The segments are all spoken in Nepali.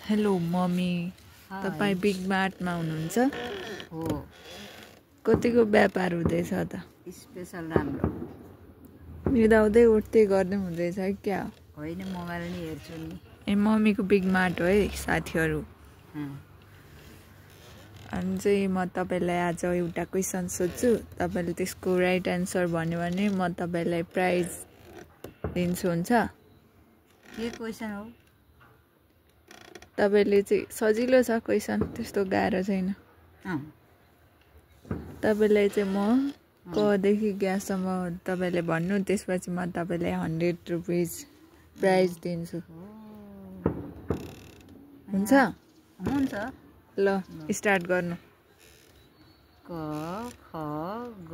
हेलो मम्मी तपाईँ बिग मार्टमा हुनुहुन्छ हो कतिको व्यापार हुँदैछ त स्पेशल राम्रो मिलाउँदै उठ्दै गर्दै हुँदैछ क्या होइन मोबाइल नि हेर्छु नि ए मम्मीको बिग मार्ट हो है साथीहरू अनि चाहिँ म तपाईँलाई आज एउटा क्वेसन सोध्छु तपाईँले त्यसको राइट एन्सर भन्यो भने म तपाईँलाई प्राइज दिन्छु हुन्छ के क्वेसन हो तपाईँले चाहिँ सजिलो छ क्वेसन त्यस्तो गाह्रो छैन तपाईँलाई चाहिँ म कदेखि ग्याससम्म तपाईँले भन्नु त्यसपछि म तपाईँलाई 100 रुपिस प्राइज दिन्छु हुन्छ हुन्छ ल स्टार्ट गर्नु क ख ग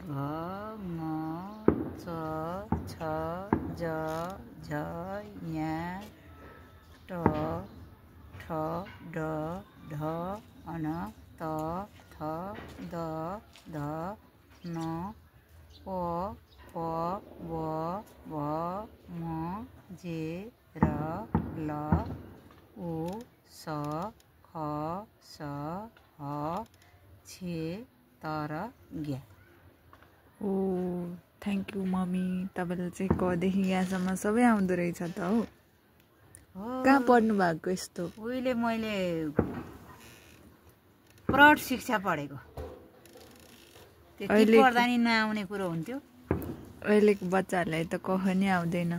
घ ङ च छ ज झ ञ ट ठ ड ढ अन त थ द ध न प फ व भ म जे र ल उ स ख स ह छे तर ज्ञ ओ थ्याङ्क यू मम्मी तपाईँले चाहिँ कदेखि यहाँसम्म सबै आउँदो रहेछ त हो कहाँ पढ्नु भएको यस्तो उहिले मैले प्रौढ शिक्षा पढेको त्यति पढ्दा नि नआउने कुरो हुन्थ्यो अहिलेको बच्चाहरूलाई त कख नि आउँदैन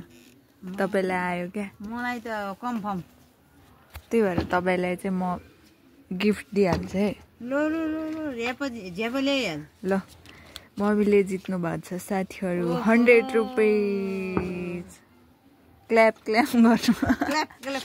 तपाईँलाई आयो क्या मलाई त कन्फर्म त्यही भएर तपाईँलाई चाहिँ म गिफ्ट दिइहाल्छु है ल ल ल ल झ्याप ल्याइहाल ल मम्मीले जित्नु भएको छ साथीहरू 100 रुपिस क्ल्याप क्ल्याप गर्नु क्ल्याप क्ल्याप